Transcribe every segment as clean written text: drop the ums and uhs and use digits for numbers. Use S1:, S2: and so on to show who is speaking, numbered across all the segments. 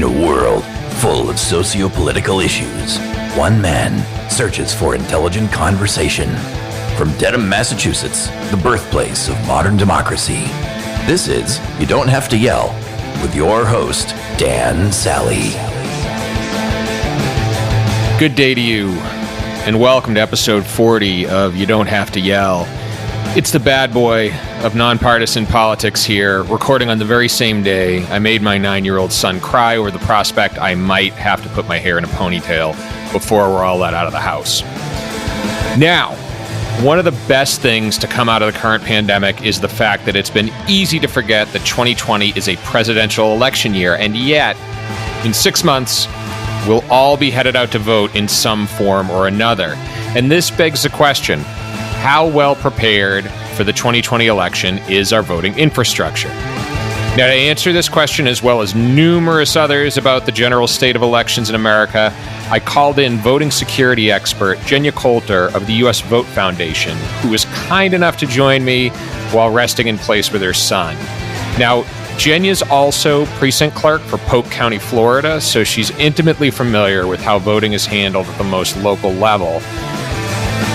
S1: In a world full of socio-political issues, one man searches for intelligent conversation. From Dedham, Massachusetts, the birthplace of modern democracy, this is You Don't Have to Yell, with your host, Dan Sally.
S2: Good day to you, and welcome to episode 40 of You Don't Have to Yell. It's the bad boy of nonpartisan politics here, recording on the very same day I made my 9-year-old son cry over the prospect I might have to put my hair in a ponytail before we're all let out of the house. Now, one of the best things to come out of the current pandemic is the fact that it's been easy to forget that 2020 is a presidential election year, and yet, in 6 months, we'll all be headed out to vote in some form or another. And this begs the question, how well prepared for the 2020 election is our voting infrastructure? Now, to answer this question, as well as numerous others about the general state of elections in America, I called in voting security expert Genya Coulter of the U.S. Vote Foundation, who was kind enough to join me while resting in place with her son. Now, Genya's also precinct clerk for Polk County, Florida, so she's intimately familiar with how voting is handled at the most local level.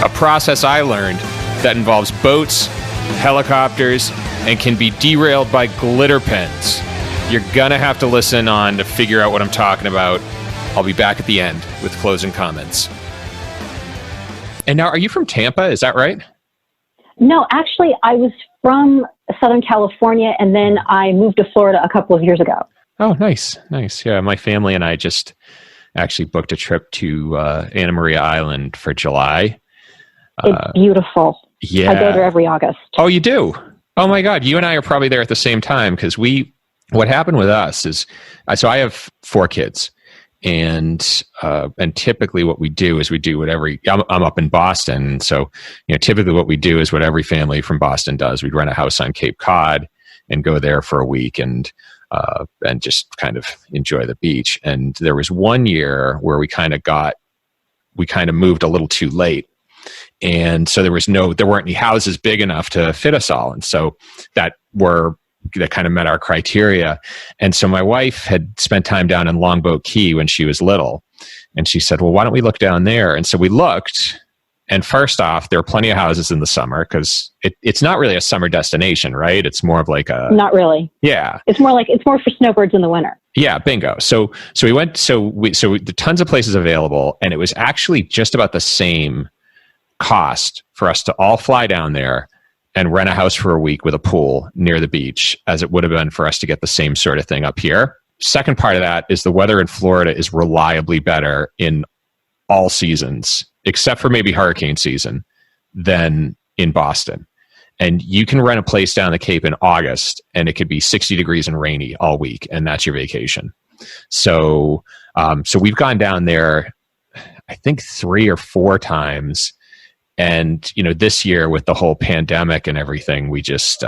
S2: A process I learned that involves boats, helicopters, and can be derailed by glitter pens. You're gonna have to listen on to figure out what I'm talking about. I'll be back at the end with closing comments. And now, are you from Tampa? Is that right?
S3: No, actually, I was from Southern California, and then I moved to Florida a couple of years ago.
S2: Oh, nice. Yeah, my family and I just actually booked a trip to Anna Maria Island for July.
S3: It's beautiful.
S2: Yeah.
S3: I go there every August.
S2: Oh, you do? Oh my God. You and I are probably there at the same time, because what happened with us is, so I have 4 kids, and typically what we do is I'm up in Boston. So, typically what we do is what every family from Boston does. We'd rent a house on Cape Cod and go there for a week and just kind of enjoy the beach. And there was one year where we kind of moved a little too late. And so there weren't any houses big enough to fit us all. And so that kind of met our criteria. And so my wife had spent time down in Longboat Key when she was little. And she said, well, why don't we look down there? And so we looked. And first off, there are plenty of houses in the summer, because it's not really a summer destination, right? It's more of like a... Not
S3: really.
S2: Yeah.
S3: It's more for snowbirds in the winter.
S2: Yeah, bingo. So we went, so tons of places available, and it was actually just about the same cost for us to all fly down there and rent a house for a week with a pool near the beach as it would have been for us to get the same sort of thing up here. Second part of that is the weather in Florida is reliably better in all seasons, except for maybe hurricane season, than in Boston. And you can rent a place down the Cape in August, and it could be 60 degrees and rainy all week, and that's your vacation. So we've gone down there, I think 3 or 4 times. And, this year with the whole pandemic and everything, we just,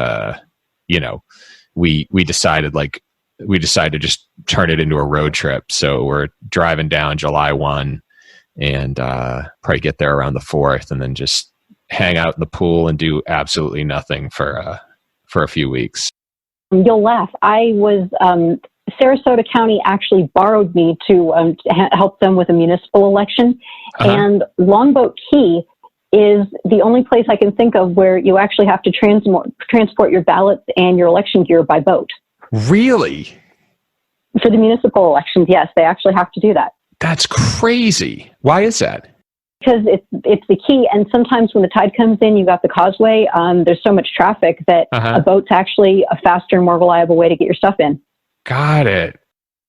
S2: we decided to just turn it into a road trip. So we're driving down July 1 and probably get there around the 4th, and then just hang out in the pool and do absolutely nothing for a few weeks.
S3: You'll laugh. Sarasota County actually borrowed me to help them with a municipal election. Uh-huh. And Longboat Key is the only place I can think of where you actually have to transport your ballots and your election gear by boat.
S2: Really?
S3: For the municipal elections, yes, they actually have to do that.
S2: That's crazy. Why is that?
S3: Because it's the key, and sometimes when the tide comes in, you got the causeway, there's so much traffic that a boat's actually a faster and more reliable way to get your stuff in. Got
S2: it.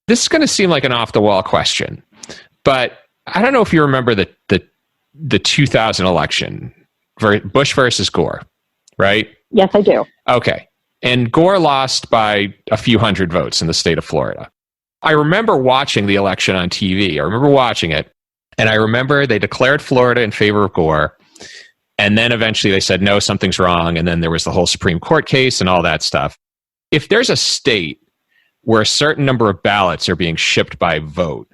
S2: This is going to seem like an off-the-wall question, but I don't know if you remember the 2000 election, Bush versus Gore, right?
S3: Yes, I do.
S2: Okay. And Gore lost by a few hundred votes in the state of Florida. I remember watching the election on TV. I remember watching it, and I remember they declared Florida in favor of Gore, and then eventually they said, no, something's wrong, and then there was the whole Supreme Court case and all that stuff. If there's a state where a certain number of ballots are being shipped by vote,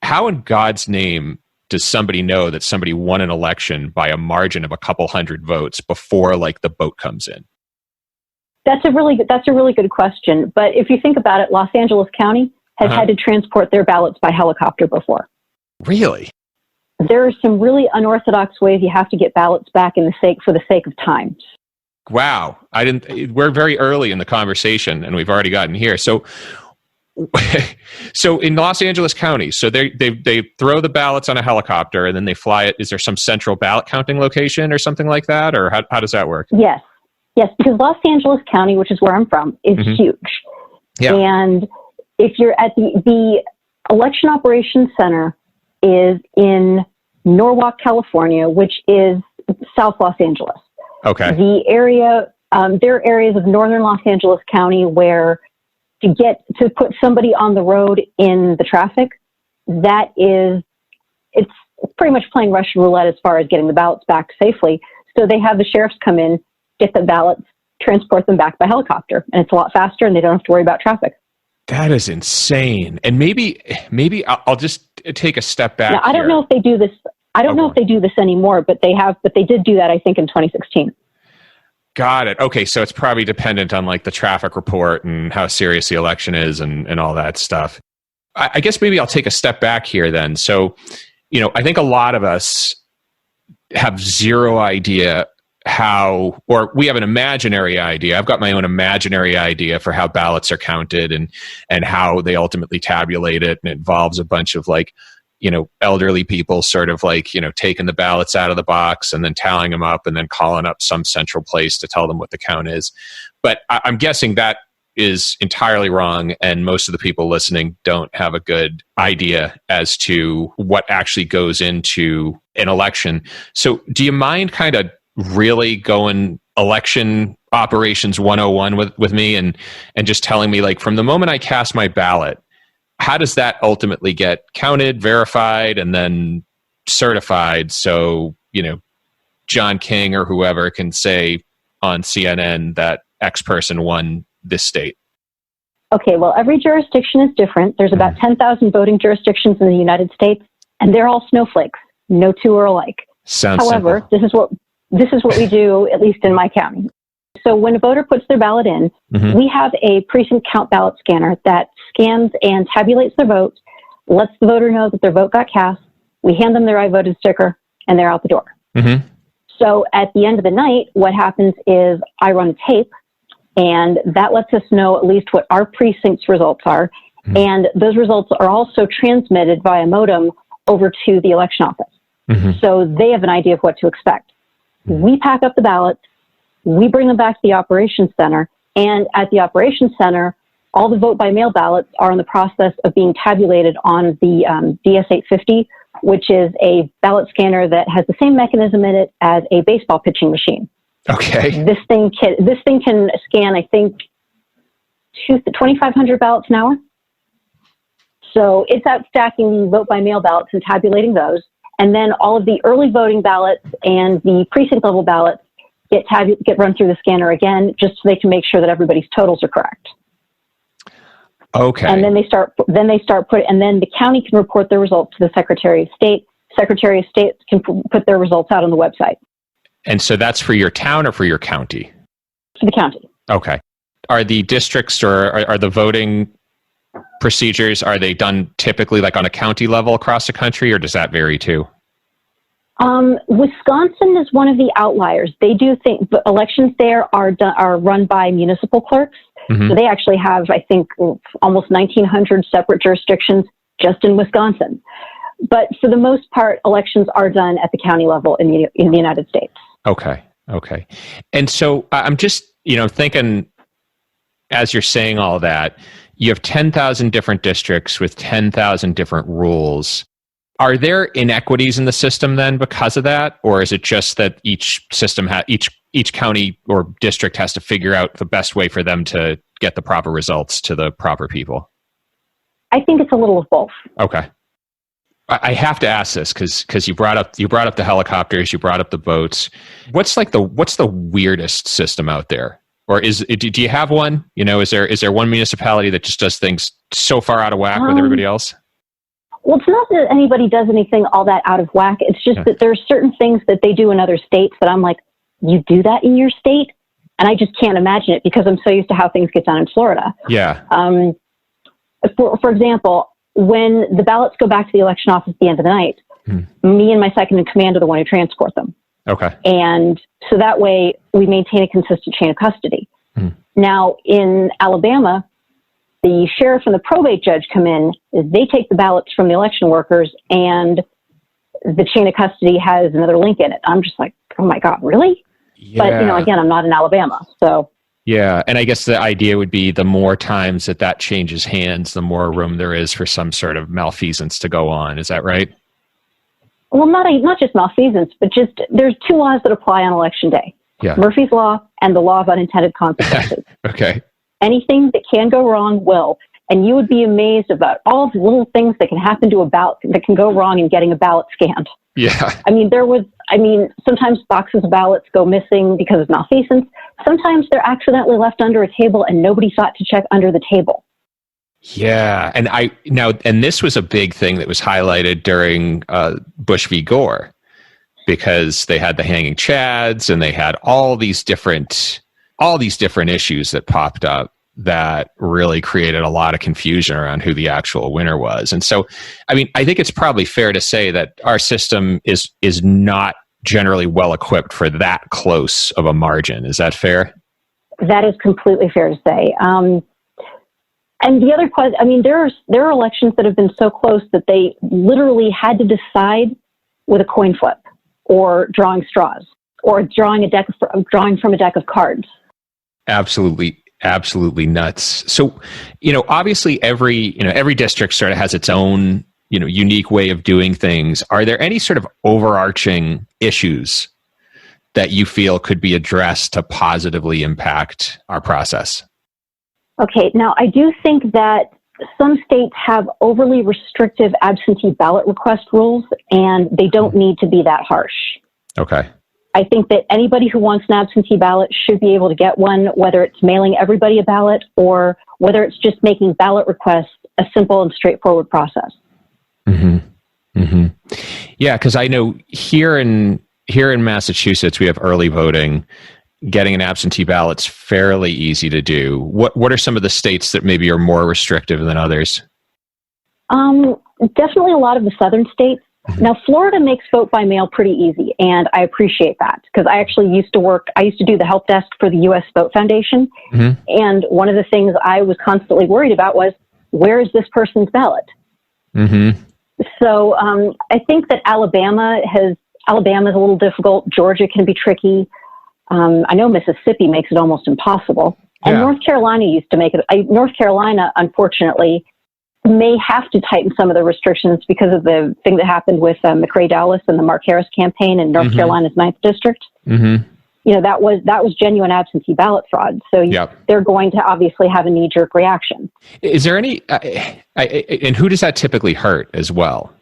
S2: how in God's name does somebody know that somebody won an election by a margin of a couple hundred votes before the boat comes in? That's a really good question. But if you think about it, Los Angeles County,
S3: has had to transport their ballots by helicopter before.
S2: Really?
S3: There are some really unorthodox ways you have to get ballots back for the sake of time.
S2: Wow. We're very early in the conversation and we've already gotten here. So in Los Angeles County, so they throw the ballots on a helicopter and then they fly it. Is there some central ballot counting location or something like that? Or how does that work?
S3: Yes, because Los Angeles County, which is where I'm from, is huge. Yeah. And if you're at the Election Operations Center is in Norwalk, California, which is South Los Angeles.
S2: Okay.
S3: The area, there are areas of northern Los Angeles County where to put somebody on the road in the traffic, it's pretty much playing Russian roulette as far as getting the ballots back safely. So they have the sheriffs come in, get the ballots, transport them back by helicopter, and it's a lot faster and they don't have to worry about traffic.
S2: That is insane. And maybe I'll just take a step back.
S3: Now, I don't know if they do this. I don't know if they do this anymore, but they did do that, I think, in 2016.
S2: Got it. Okay, so it's probably dependent on like the traffic report and how serious the election is and all that stuff. I guess maybe I'll take a step back here then. So, I think a lot of us have zero idea or we have an imaginary idea. I've got my own imaginary idea for how ballots are counted and how they ultimately tabulate it. And it involves a bunch of elderly people sort of taking the ballots out of the box and then tallying them up and then calling up some central place to tell them what the count is. But I'm guessing that is entirely wrong. And most of the people listening don't have a good idea as to what actually goes into an election. So do you mind kind of really going election operations 101 with me and just telling me from the moment I cast my ballot, how does that ultimately get counted, verified, and then certified so, John King or whoever can say on CNN that X person won this state?
S3: Okay, well, every jurisdiction is different. There's about 10,000 voting jurisdictions in the United States, and they're all snowflakes. No two are alike. However, this is what we do, at least in my county. So when a voter puts their ballot in, we have a precinct count ballot scanner that scans and tabulates their vote, lets the voter know that their vote got cast. We hand them their I voted sticker, and they're out the door. So at the end of the night, what happens is I run a tape, and that lets us know at least what our precinct's results are. And those results are also transmitted via modem over to the election office. So they have an idea of what to expect. We pack up the ballots. We bring them back to the operations center, and at the operations center, all the vote by mail ballots are in the process of being tabulated on the DS-850, which is a ballot scanner that has the same mechanism in it as a baseball pitching machine.
S2: Okay.
S3: This thing can scan, I think, 2,500 ballots an hour. So it's out stacking the vote by mail ballots and tabulating those, and then all of the early voting ballots and the precinct level ballots get run through the scanner again, just so they can make sure that everybody's totals are correct.
S2: Okay.
S3: And then and then the county can report their results to the Secretary of State. Secretary of State can put their results out on the website.
S2: And so that's for your town or for your county?
S3: For the county.
S2: Okay. Are the districts or are the voting procedures, are they done typically on a county level across the country, or does that vary too?
S3: Wisconsin is one of the outliers. They do think the elections there are run by municipal clerks. So they actually have, I think, almost 1,900 separate jurisdictions just in Wisconsin. But for the most part, elections are done at the county level in the United States.
S2: Okay. And so I'm just, thinking, as you're saying all that, you have 10,000 different districts with 10,000 different rules. Are there inequities in the system then because of that? Or is it just that each system, each county or district has to figure out the best way for them to get the proper results to the proper people?
S3: I think it's a little of both.
S2: Okay. I have to ask this because you brought up the helicopters, you brought up the boats. What's the weirdest system out there? Or do you have one? Is there one municipality that just does things so far out of whack with everybody else?
S3: Well, it's not that anybody does anything all that out of whack. It's just that there are certain things that they do in other states that I'm like, you do that in your state? And I just can't imagine it because I'm so used to how things get done in Florida.
S2: Yeah.
S3: for example, when the ballots go back to the election office at the end of the night, me and my second in command are the one who transport them.
S2: Okay.
S3: And so that way we maintain a consistent chain of custody. Now, in Alabama, the sheriff and the probate judge come in, they take the ballots from the election workers, and the chain of custody has another link in it. I'm just like, oh my God, really?
S2: Yeah.
S3: But, again, I'm not in Alabama, so.
S2: Yeah, and I guess the idea would be the more times that changes hands, the more room there is for some sort of malfeasance to go on. Is that right?
S3: Well, not just malfeasance, but just there's two laws that apply on election day.
S2: Yeah.
S3: Murphy's Law and the law of unintended consequences.
S2: Okay.
S3: Anything that can go wrong will. And you would be amazed about all the little things that can happen to a ballot, that can go wrong in getting a ballot scanned.
S2: Yeah.
S3: Sometimes boxes of ballots go missing because of malfeasance. Sometimes they're accidentally left under a table and nobody thought to check under the table.
S2: Yeah. And this was a big thing that was highlighted during Bush v. Gore, because they had the hanging chads and they had all these different issues that popped up that really created a lot of confusion around who the actual winner was. And so, I think it's probably fair to say that our system is not generally well equipped for that close of a margin. Is that fair?
S3: That is completely fair to say. And the other question, there are elections that have been so close that they literally had to decide with a coin flip, or drawing straws, or drawing from a deck of cards. Absolutely nuts. So, obviously every district sort of has its own, unique way of doing things. Are there any sort of overarching issues that you feel could be addressed to positively impact our process? Okay. Now, I do think that some states have overly restrictive absentee ballot request rules, and they don't need to be that harsh.
S2: Okay.
S3: I think that anybody who wants an absentee ballot should be able to get one, whether it's mailing everybody a ballot or whether it's just making ballot requests a simple and straightforward process.
S2: Yeah, because I know here in Massachusetts, we have early voting. Getting an absentee ballot's fairly easy to do. What are some of the states that maybe are more restrictive than others?
S3: Definitely a lot of the southern states. Now, Florida makes vote by mail pretty easy, and I appreciate that, because I actually used to do the help desk for the U.S. Vote Foundation, and one of the things I was constantly worried about was, where is this person's ballot? So I think that Alabama is a little difficult. Georgia can be tricky. I know Mississippi makes it almost impossible. And North Carolina used to make it. North Carolina, unfortunately, may have to tighten some of the restrictions because of the thing that happened with McRae Dowless and the Mark Harris campaign in North Carolina's 9th District. That was genuine absentee ballot fraud. So they're going to obviously have a knee-jerk reaction.
S2: Is there any, and who does that typically hurt as well?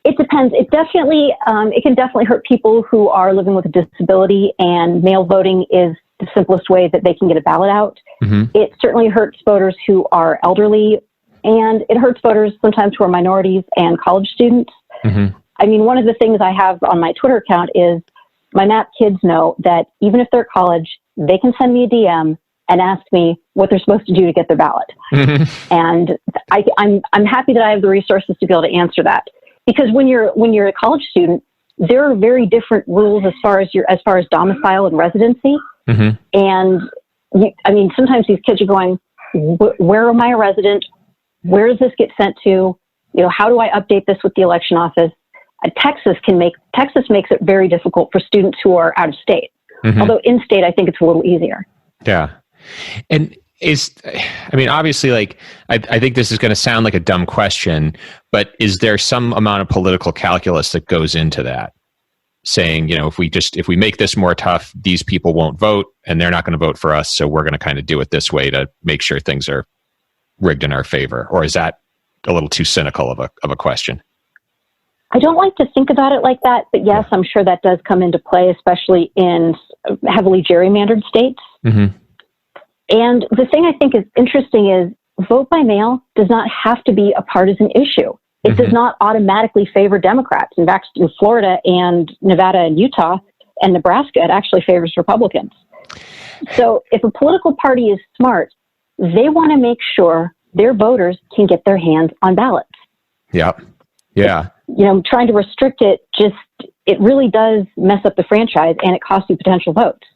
S3: It depends. It can definitely hurt people who are living with a disability, and mail voting is the simplest way that they can get a ballot out. It certainly hurts voters who are elderly, and it hurts voters sometimes who are minorities and college students. One of the things I have on my Twitter account is my MAP kids know that even if they're at college, they can send me a DM and ask me what they're supposed to do to get their ballot. And I'm happy that I have the resources to be able to answer that. Because when you're a college student, there are very different rules as far as domicile and residency. And sometimes these kids are going, where am I a resident? Where does this get sent to? How do I update this with the election office? Texas makes it very difficult for students who are out of state. Although in state, I think it's a little easier.
S2: Yeah. And obviously, I think this is going to sound like a dumb question, but is there some amount of political calculus that goes into that? Saying, if we make this more tough, these people won't vote and they're not going to vote for us. So we're going to kind of do it this way to make sure things are rigged in our favor. Or is that a little too cynical of a question?
S3: I don't like to think about it like that, but yes, I'm sure that does come into play, especially in heavily gerrymandered states. And the thing I think is interesting is vote by mail does not have to be a partisan issue. It does not automatically favor Democrats. In fact, in Florida and Nevada and Utah and Nebraska, it actually favors Republicans. So if a political party is smart, they want to make sure their voters can get their hands on ballots.
S2: Yeah. Yeah.
S3: Trying to restrict it it really does mess up the franchise, and it costs you potential votes.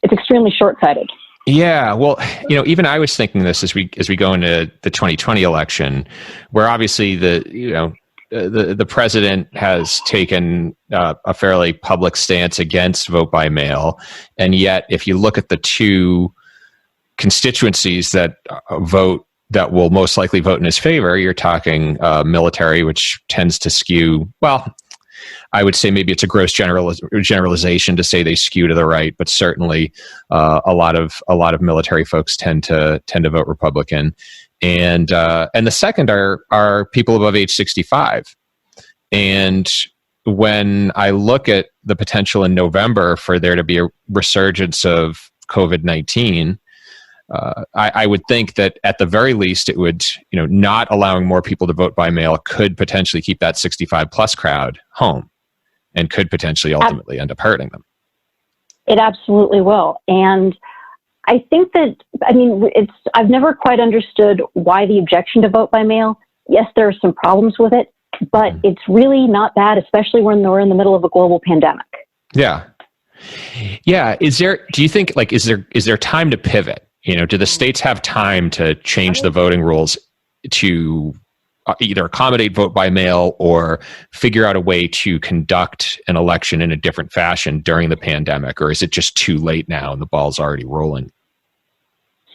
S3: It's extremely short-sighted.
S2: Yeah, well, even I was thinking this as we go into the 2020 election, where obviously the president has taken a fairly public stance against vote by mail, and yet if you look at the two constituencies that will most likely vote in his favor, you're talking military, which tends to skew, well, I would say maybe it's a gross generalization to say they skew to the right, but certainly a lot of military folks tend to vote Republican, and the second are people above age 65. And when I look at the potential in November for there to be a resurgence of COVID-19, I would think that at the very least it would, not allowing more people to vote by mail could potentially keep that 65 plus crowd home, and could potentially ultimately end up hurting them.
S3: It absolutely will. And I think that, I've never quite understood why the objection to vote by mail. Yes, there are some problems with it, but it's really not bad, especially when we're in the middle of a global pandemic.
S2: Yeah. Yeah. Do you think, is there time to pivot? Do the states have time to change the voting rules to either accommodate vote by mail or figure out a way to conduct an election in a different fashion during the pandemic? Or is it just too late now and the ball's already rolling?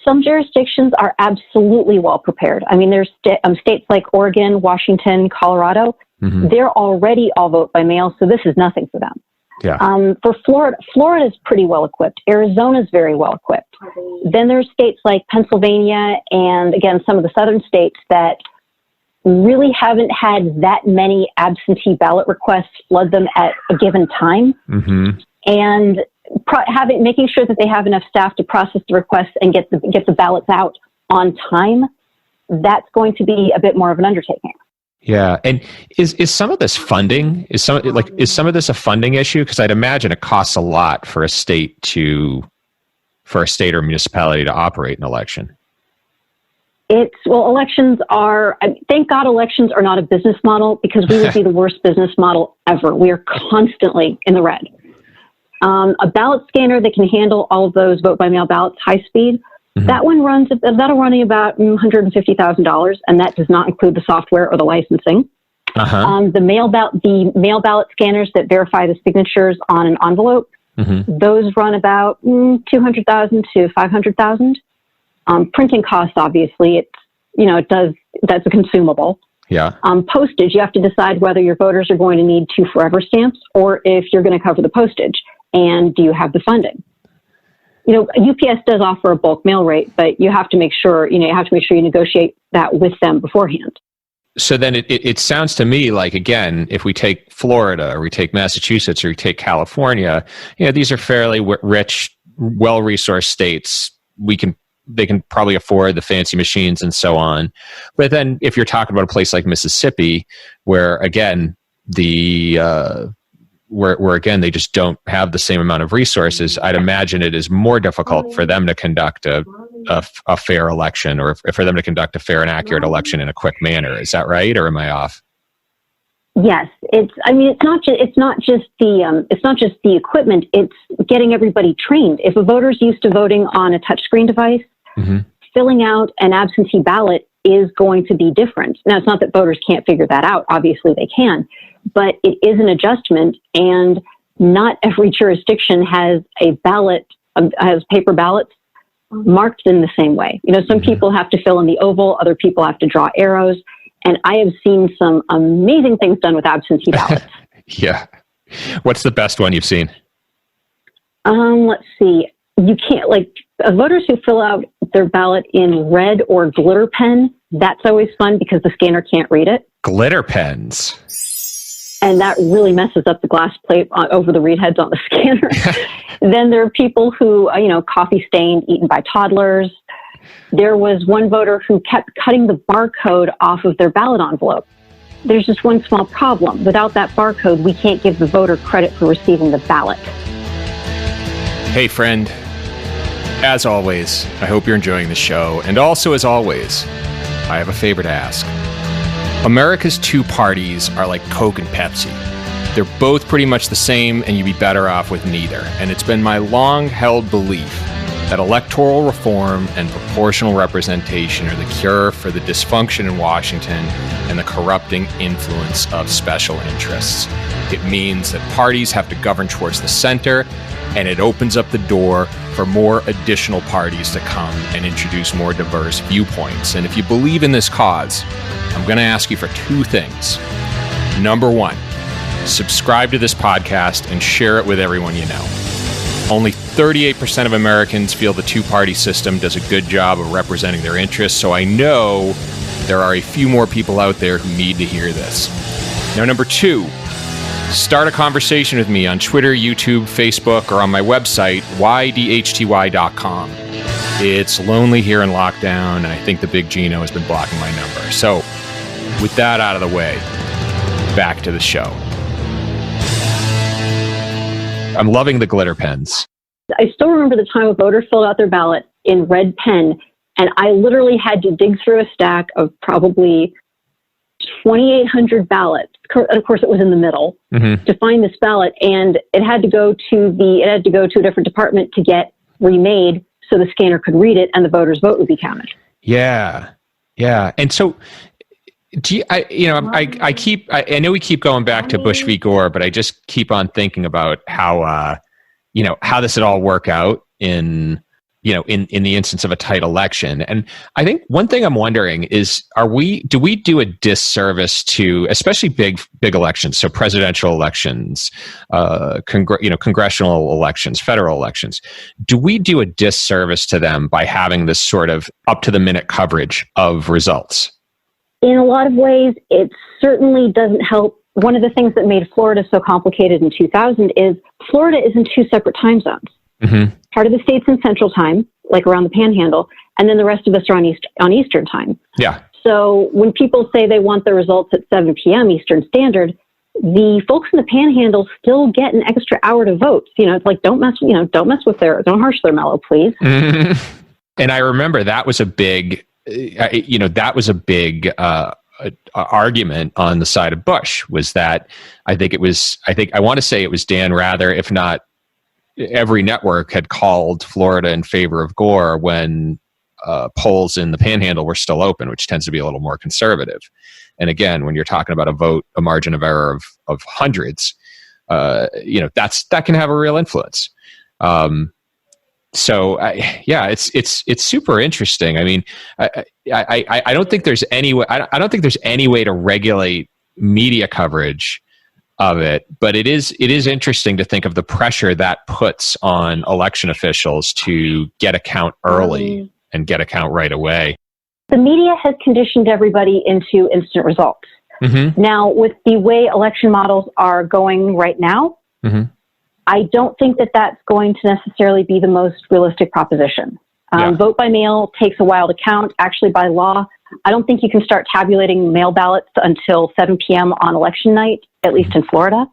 S3: Some jurisdictions are absolutely well prepared. There's states like Oregon, Washington, Colorado. Mm-hmm. They're already all vote by mail, so this is nothing for them.
S2: Yeah.
S3: For Florida is pretty well equipped. Arizona is very well equipped. Then there's states like Pennsylvania and, again, some of the southern states that really haven't had that many absentee ballot requests flood them at a given time.
S2: Mm-hmm.
S3: And making sure that they have enough staff to process the requests and get the ballots out on time, that's going to be a bit more of an undertaking.
S2: Yeah, and is some of this funding? Is some of this a funding issue? Because I'd imagine it costs a lot for a state or municipality to operate an election.
S3: Elections are, thank God elections are not a business model, because we would be the worst business model ever. We are constantly in the red. A ballot scanner that can handle all of those vote by mail ballots high speed, mm-hmm. that'll run you about $150,000, and that does not include the software or the licensing.
S2: Uh-huh.
S3: The mail ballot scanners that verify the signatures on an envelope, mm-hmm. those run about $200,000 to $500,000. Printing costs, obviously, that's a consumable.
S2: Yeah.
S3: Postage, you have to decide whether your voters are going to need 2 forever stamps or if you're going to cover the postage, and do you have the funding? UPS does offer a bulk mail rate, but you have to make sure you negotiate that with them beforehand.
S2: So then it sounds to me like, again, if we take Florida or we take Massachusetts or we take California, these are fairly rich, well-resourced states. They can probably afford the fancy machines and so on. But then if you're talking about a place like Mississippi, where again, where again, they just don't have the same amount of resources, I'd imagine it is more difficult for them to conduct a fair election, or for them to conduct a fair and accurate election in a quick manner. Is that right? Or am I off?
S3: Yes, it's not just the equipment. It's getting everybody trained. If a voter's used to voting on a touchscreen device, mm-hmm. filling out an absentee ballot is going to be different. Now, it's not that voters can't figure that out. Obviously, they can, but it is an adjustment, and not every jurisdiction has has paper ballots marked in the same way. Some mm-hmm. people have to fill in the oval, other people have to draw arrows. And I have seen some amazing things done with absentee ballots.
S2: Yeah. What's the best one you've seen?
S3: Let's see. You can't, voters who fill out their ballot in red or glitter pen, that's always fun because the scanner can't read it.
S2: Glitter pens.
S3: And that really messes up the glass plate over the read heads on the scanner. Then there are people who, coffee stained, eaten by toddlers. There was one voter who kept cutting the barcode off of their ballot envelope. There's just one small problem. Without that barcode, we can't give the voter credit for receiving the ballot.
S2: Hey, friend. As always, I hope you're enjoying the show. And also, as always, I have a favor to ask. America's two parties are like Coke and Pepsi. They're both pretty much the same, and you'd be better off with neither. And it's been my long-held belief that electoral reform and proportional representation are the cure for the dysfunction in Washington and the corrupting influence of special interests. It means that parties have to govern towards the center, and it opens up the door for more additional parties to come and introduce more diverse viewpoints. And if you believe in this cause, I'm going to ask you for two things. Number one, subscribe to this podcast and share it with everyone you know. Only 38% of Americans feel the two-party system does a good job of representing their interests, so I know there are a few more people out there who need to hear this. Now, number two, start a conversation with me on Twitter, YouTube, Facebook, or on my website, YDHTY.com. It's lonely here in lockdown, and I think the big Gino has been blocking my number. So, with that out of the way, back to the show. I'm loving the glitter pens.
S3: I still remember the time a voter filled out their ballot in red pen, and I literally had to dig through a stack of probably 2,800 ballots. And of course, it was in the middle to find this ballot, and it had to go to a different department to get remade so the scanner could read it and the voter's vote would be counted.
S2: Yeah, yeah. And so, I know we keep going back to Bush v. Gore, but I just keep on thinking about how this would all work out in the instance of a tight election. And I think one thing I'm wondering is, do we do a disservice to, especially big elections, so presidential elections, congressional elections, federal elections, do we do a disservice to them by having this sort of up to the minute coverage of results?
S3: In a lot of ways, it certainly doesn't help. One of the things that made Florida so complicated in 2000 is Florida is in two separate time zones. Mm-hmm. Part of the state's in Central Time, like around the Panhandle, and then the rest of us are on Eastern Time.
S2: Yeah.
S3: So when people say they want the results at 7 p.m. Eastern Standard, the folks in the Panhandle still get an extra hour to vote. It's like don't harsh their mellow, please.
S2: Mm-hmm. And I remember that was a big. Argument on the side of Bush was that I want to say it was Dan Rather, if not every network, had called Florida in favor of Gore when polls in the Panhandle were still open, which tends to be a little more conservative. And again, when you're talking about a margin of error of hundreds, that can have a real influence. It's super interesting. I mean, I don't think there's any way. I don't think there's any way to regulate media coverage of it, but it is interesting to think of the pressure that puts on election officials to get a count early and get a count right away.
S3: The media has conditioned everybody into instant results. Mm-hmm. Now, with the way election models are going right now. Mm-hmm. I don't think that that's going to necessarily be the most realistic proposition. Vote by mail takes a while to count. Actually, by law, I don't think you can start tabulating mail ballots until 7 p.m. on election night, at least in Florida.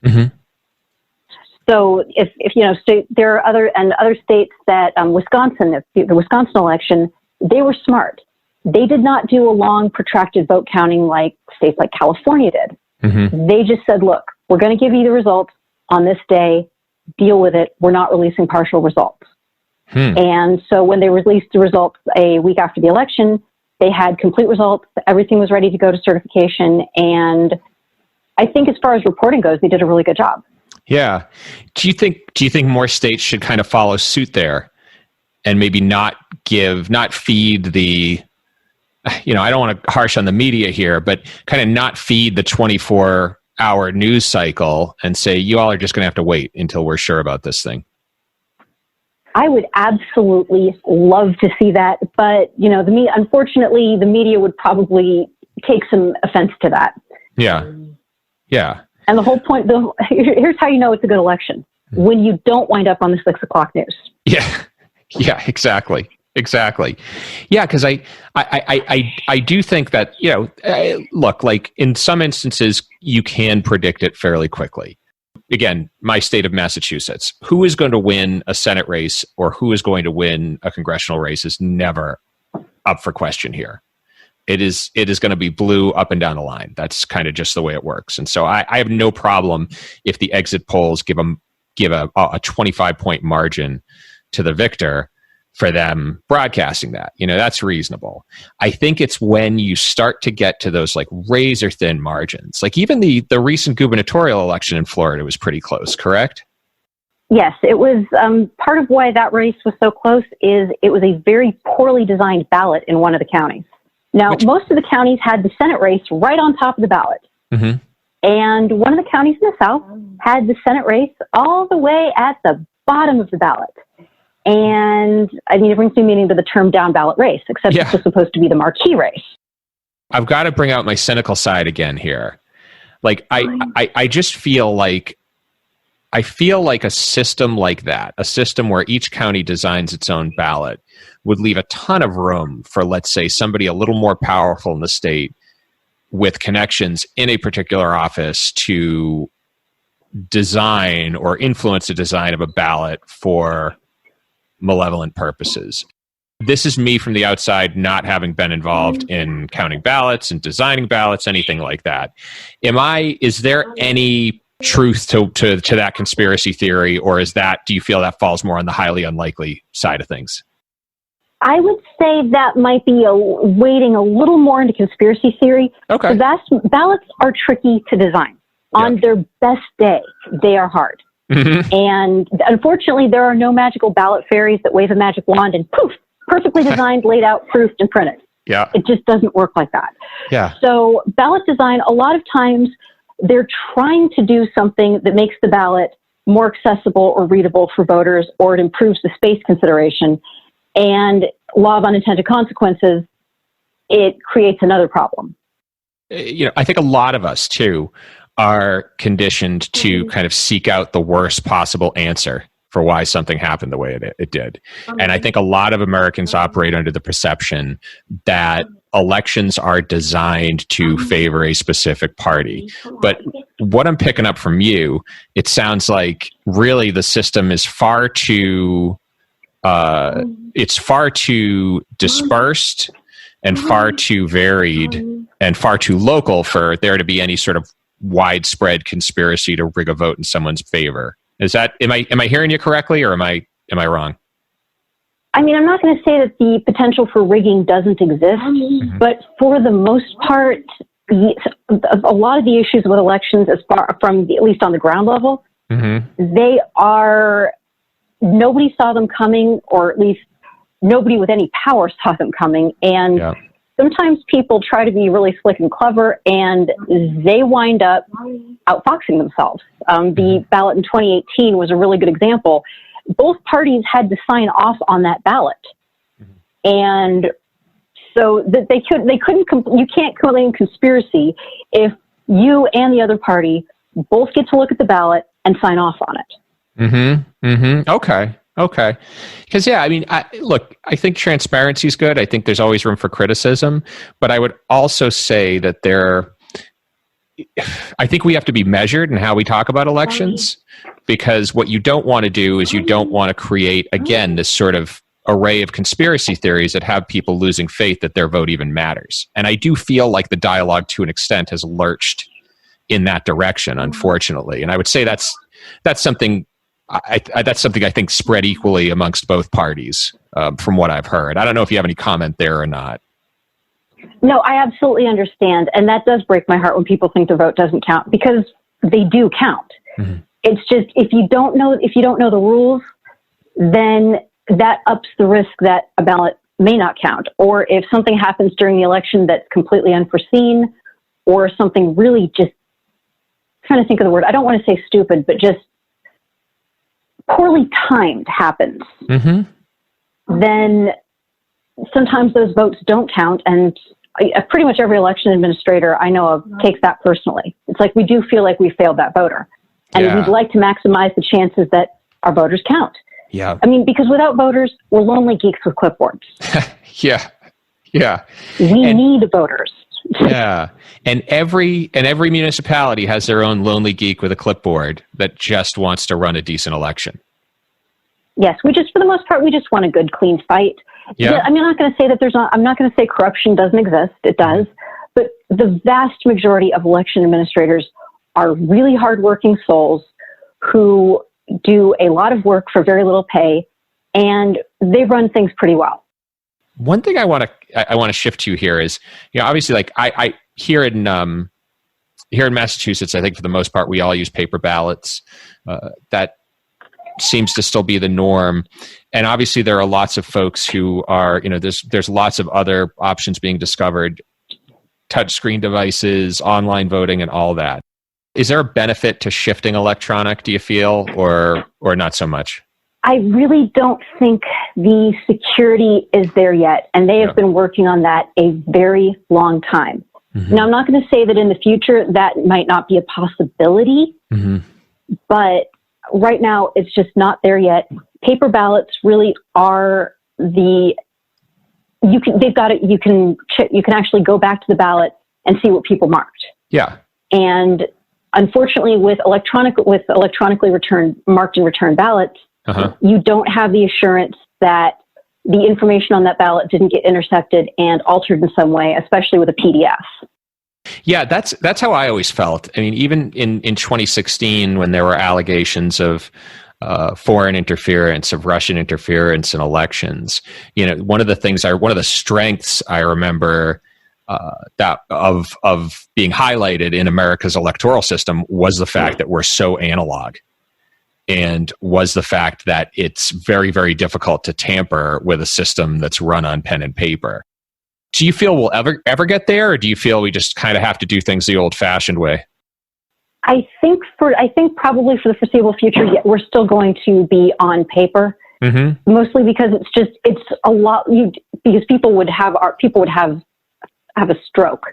S3: Mm-hmm. So there are other states that Wisconsin, the Wisconsin election, they were smart. They did not do a long, protracted vote counting like states like California did. Mm-hmm. They just said, look, we're going to give you the results on this day, deal with it. We're not releasing partial results. And so when they released the results a week after the election, they had complete results. Everything was ready to go to certification. And I think as far as reporting goes, they did a really good job.
S2: Yeah. Do you think more states should kind of follow suit there and maybe not feed the, I don't want to harsh on the media here, but kind of not feed the 24-hour news cycle and say, you all are just going to have to wait until we're sure about this thing?
S3: I would absolutely love to see that. But, unfortunately, the media would probably take some offense to that.
S2: Yeah. Yeah.
S3: And the whole point, here's how you know it's a good election. When you don't wind up on the 6 o'clock news.
S2: Yeah. Yeah, exactly. Yeah, because I do think that, look, like in some instances, you can predict it fairly quickly. Again, my state of Massachusetts, who is going to win a Senate race or who is going to win a congressional race is never up for question here. it is going to be blue up and down the line. That's kind of just the way it works. And so I have no problem if the exit polls give a 25-point margin to the victor for them broadcasting that. That's reasonable. I think it's when you start to get to those like razor thin margins, like even the recent gubernatorial election in Florida was pretty close, correct?
S3: Yes, it was. Part of why that race was so close is it was a very poorly designed ballot in one of the counties. Now, most of the counties had the Senate race right on top of the ballot. Mm-hmm. And one of the counties in the South had the Senate race all the way at the bottom of the ballot. And I mean, it brings me meaning to the term down ballot race, except This was supposed to be the marquee race.
S2: I've got to bring out my cynical side again here. Like, I just feel like a system like that, a system where each county designs its own ballot, would leave a ton of room for, let's say, somebody a little more powerful in the state with connections in a particular office to design or influence the design of a ballot for malevolent purposes. This is me from the outside, not having been involved in counting ballots and designing ballots, anything like that. Is there any truth to that conspiracy theory, or do you feel that falls more on the highly unlikely side of things?
S3: I would say that might be weighting a little more into conspiracy theory.
S2: Okay.
S3: The ballots are tricky to design. On their best day, they are hard. Mm-hmm. And unfortunately, there are no magical ballot fairies that wave a magic wand and poof, perfectly designed, laid out, proofed, and printed.
S2: Yeah.
S3: It just doesn't work like that.
S2: Yeah.
S3: So ballot design, a lot of times, they're trying to do something that makes the ballot more accessible or readable for voters, or it improves the space consideration. And law of unintended consequences, it creates another problem.
S2: I think a lot of us, too, are conditioned to kind of seek out the worst possible answer for why something happened the way it did. And I think a lot of Americans operate under the perception that elections are designed to favor a specific party. But what I'm picking up from you, it sounds like really the system is far too dispersed and far too varied and far too local for there to be any sort of widespread conspiracy to rig a vote in someone's favor. Am I hearing you correctly, or am I wrong?
S3: I mean, I'm not going to say that the potential for rigging doesn't exist, mm-hmm. but for the most part, a lot of the issues with elections, at least on the ground level, mm-hmm. Nobody saw them coming, or at least nobody with any power saw them coming. And sometimes people try to be really slick and clever, and they wind up outfoxing themselves. The ballot in 2018 was a really good example. Both parties had to sign off on that ballot. Mm-hmm. And so that you can't claim conspiracy if you and the other party both get to look at the ballot and sign off on it.
S2: Mm-hmm. Mm-hmm. Okay. Because, I think transparency is good. I think there's always room for criticism. But I would also say that I think we have to be measured in how we talk about elections, because what you don't want to do is you don't want to create, again, this sort of array of conspiracy theories that have people losing faith that their vote even matters. And I do feel like the dialogue, to an extent, has lurched in that direction, unfortunately. And I would say that's something I think spread equally amongst both parties, from what I've heard. I don't know if you have any comment there or not.
S3: No, I absolutely understand. And that does break my heart when people think the vote doesn't count, because they do count. Mm-hmm. It's just, if you don't know the rules, then that ups the risk that a ballot may not count. Or if something happens during the election that's completely unforeseen, or something really just, I'm trying to think of the word, I don't want to say stupid, but just poorly timed happens, mm-hmm. then sometimes those votes don't count. And pretty much every election administrator I know of takes that personally. It's like, we do feel like we failed that voter. And we'd like to maximize the chances that our voters count.
S2: Yeah.
S3: I mean, because without voters, we're lonely geeks with clipboards.
S2: Yeah.
S3: We need voters.
S2: Yeah. And every municipality has their own lonely geek with a clipboard that just wants to run a decent election.
S3: Yes, for the most part, we just want a good, clean fight. Yeah, I'm not going to say that I'm not going to say corruption doesn't exist. It does. But the vast majority of election administrators are really hardworking souls who do a lot of work for very little pay, and they run things pretty well.
S2: One thing I want to shift to here is, obviously, like I here in Massachusetts, I think for the most part we all use paper ballots. That seems to still be the norm, and obviously there are lots of folks who are, there's lots of other options being discovered, touchscreen devices, online voting, and all that. Is there a benefit to shifting electronic, do you feel, or not so much?
S3: I really don't think the security is there yet, and they have been working on that a very long time. Mm-hmm. Now, I'm not going to say that in the future that might not be a possibility, but right now it's just not there yet. Paper ballots really are you can actually go back to the ballot and see what people marked. Yeah. And unfortunately, with electronically marked and returned ballots, you don't have the assurance that the information on that ballot didn't get intercepted and altered in some way, especially with a PDF.
S2: Yeah, that's how I always felt. I mean, even in 2016, when there were allegations of foreign interference, of Russian interference in elections, one of the strengths I remember that of being highlighted in America's electoral system was the fact that we're so analog, and was the fact that it's very, very difficult to tamper with a system that's run on pen and paper. Do you feel we'll ever get there, or do you feel we just kind of have to do things the old-fashioned way?
S3: I think probably for the foreseeable future, we're still going to be on paper, mostly because it's a lot. Because people would have a stroke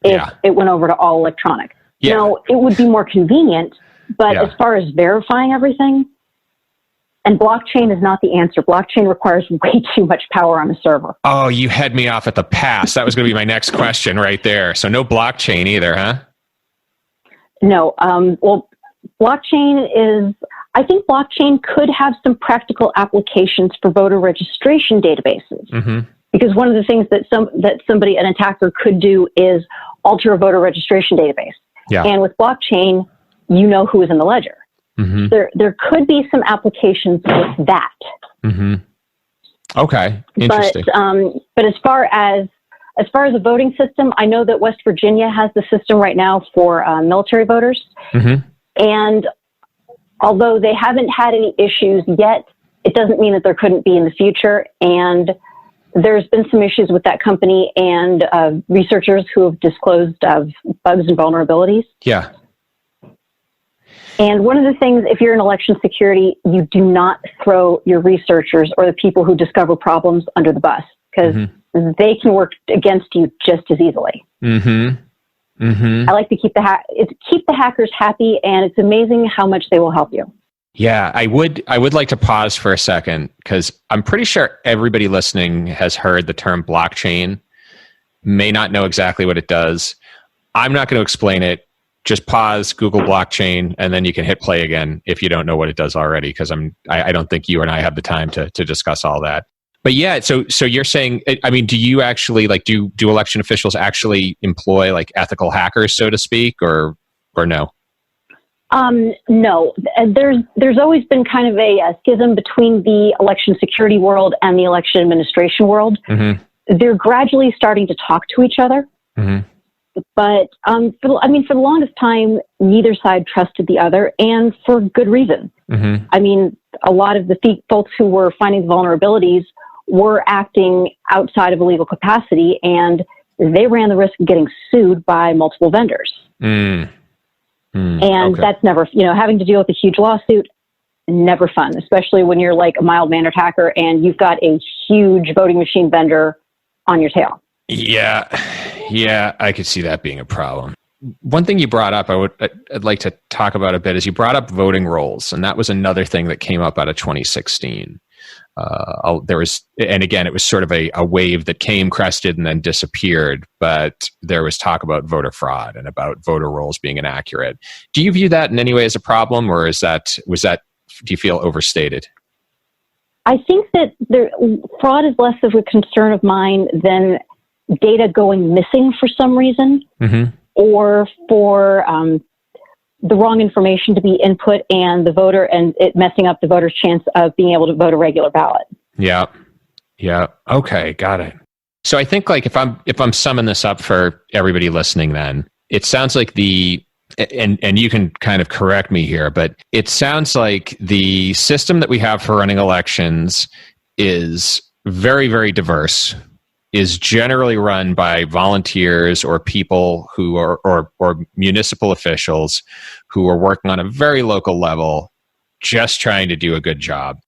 S3: if it went over to all electronic. Yeah. Now, it would be more convenient, but as far as verifying everything, and blockchain is not the answer. Blockchain requires way too much power on a server. Oh,
S2: you head me off at the pass. That was going to be my next question right there. So no blockchain either, huh?
S3: No. Well, I think blockchain could have some practical applications for voter registration databases. Because one of the things that an attacker could do is alter a voter registration database. Yeah. And with blockchain, you know who is in the ledger. There could be some applications with that.
S2: Okay, interesting.
S3: But as far as a voting system, I know that West Virginia has the system right now for military voters. And although they haven't had any issues yet, it doesn't mean that there couldn't be in the future. And there's been some issues with that company and researchers who have disclosed of bugs and vulnerabilities. Yeah. And one of the things, if you're in election security, you do not throw your researchers or the people who discover problems under the bus, because they can work against you just as easily. I like to keep the hackers happy, and it's amazing how much they will help you.
S2: Yeah, I would like to pause for a second, because I'm pretty sure everybody listening has heard the term blockchain, may not know exactly what it does. I'm not going to explain it. Just pause, Google blockchain, and then you can hit play again if you don't know what it does already, because I don't think you and I have the time to discuss all that. But yeah, so you're saying, I mean, do you actually, like, do election officials actually employ, like, ethical hackers, so to speak, or no?
S3: No. There's always been kind of a schism between the election security world and the election administration world. They're gradually starting to talk to each other. But for the longest time, neither side trusted the other, and for good reason. I mean, a lot of the folks who were finding the vulnerabilities were acting outside of a legal capacity, and they ran the risk of getting sued by multiple vendors. And that's never, having to deal with a huge lawsuit, never fun, especially when you're like a mild-mannered hacker and you've got a huge voting machine vendor on your tail.
S2: Yeah, I could see that being a problem. One thing you brought up, I'd like to talk about a bit, is you brought up voting rolls, and that was another thing that came up out of 2016. There was, and again, it was sort of a wave that came, crested, and then disappeared. But there was talk about voter fraud and about voter rolls being inaccurate. Do you view that in any way as a problem, or was that? Do you feel overstated?
S3: I think that fraud is less of a concern of mine than data going missing for some reason, or for the wrong information to be input and the voter and it messing up the voter's chance of being able to vote a regular ballot.
S2: Yeah. Okay, got it. So I think like if I'm summing this up for everybody listening, then it sounds like and you can kind of correct me here, but it sounds like the system that we have for running elections is very, very diverse, is generally run by volunteers or people who are, or municipal officials who are working on a very local level, just trying to do a good job.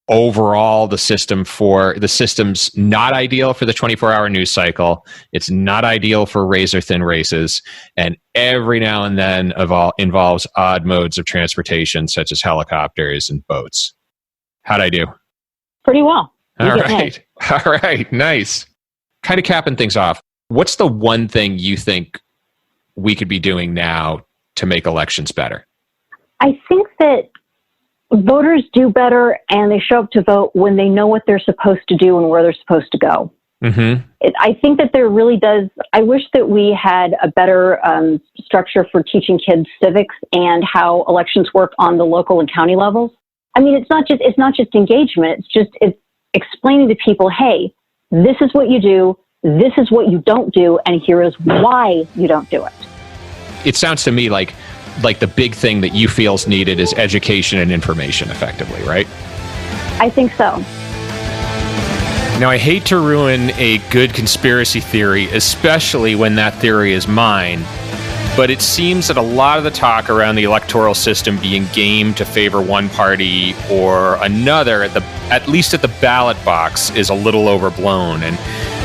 S2: Overall, the system's not ideal for the 24-hour news cycle. It's not ideal for razor-thin races, and every now and then involves odd modes of transportation, such as helicopters and boats. How'd I do?
S3: Pretty well.
S2: All right, nice. Kind of capping things off, what's the one thing you think we could be doing now to make elections better?
S3: I think that voters do better and they show up to vote when they know what they're supposed to do and where they're supposed to go. I think that there really does. I wish that we had a better structure for teaching kids civics and how elections work on the local and county levels. I mean, it's not just engagement. It's explaining to people, hey, this is what you do, this is what you don't do, and here is why you don't do it.
S2: It sounds to me like the big thing that you feel is needed is education and information effectively, right?
S3: I think so.
S2: Now, I hate to ruin a good conspiracy theory, especially when that theory is mine, but it seems that a lot of the talk around the electoral system being gamed to favor one party or another, at least at the ballot box, is a little overblown. And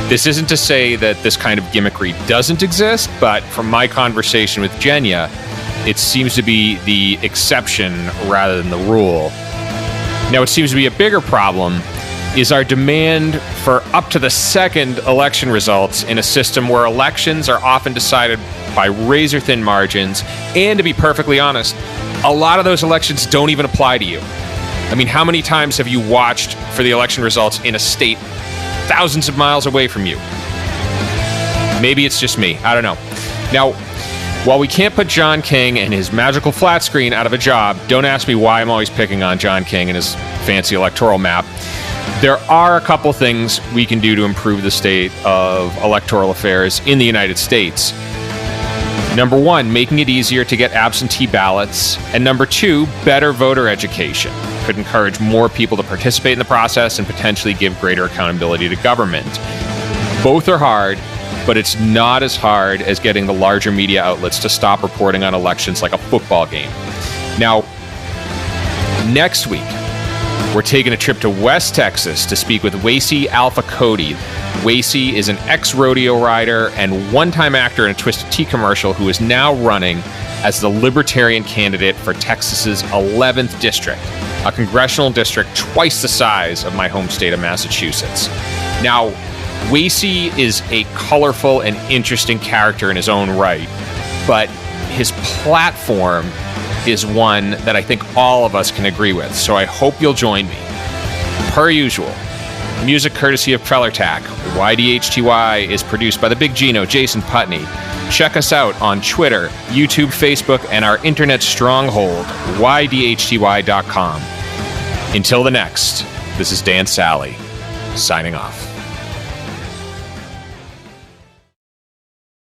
S2: this isn't to say that this kind of gimmickry doesn't exist, but from my conversation with Genya, it seems to be the exception rather than the rule. Now, what seems to be a bigger problem is our demand for up to the second election results in a system where elections are often decided by razor-thin margins, and to be perfectly honest, a lot of those elections don't even apply to you. I mean, how many times have you watched for the election results in a state thousands of miles away from you? Maybe it's just me. I don't know. Now, while we can't put John King and his magical flat screen out of a job, don't ask me why I'm always picking on John King and his fancy electoral map. There are a couple things we can do to improve the state of electoral affairs in the United States. Number one, making it easier to get absentee ballots. And number two, better voter education. Could encourage more people to participate in the process and potentially give greater accountability to government. Both are hard, but it's not as hard as getting the larger media outlets to stop reporting on elections like a football game. Now, next week, we're taking a trip to West Texas to speak with YDHTY Alpha Cody. YDHTY is an ex-rodeo rider and one-time actor in a Twisted Tea commercial who is now running as the Libertarian candidate for Texas's 11th district, a congressional district twice the size of my home state of Massachusetts. Now, YDHTY is a colorful and interesting character in his own right, but his platform is one that I think all of us can agree with, so I hope you'll join me. Per usual, music courtesy of Trellertack. YDHTY is produced by the Big Gino, Jason Putney. Check us out on Twitter, YouTube, Facebook, and our internet stronghold, YDHTY.com. Until the next, this is Dan Sally, signing off.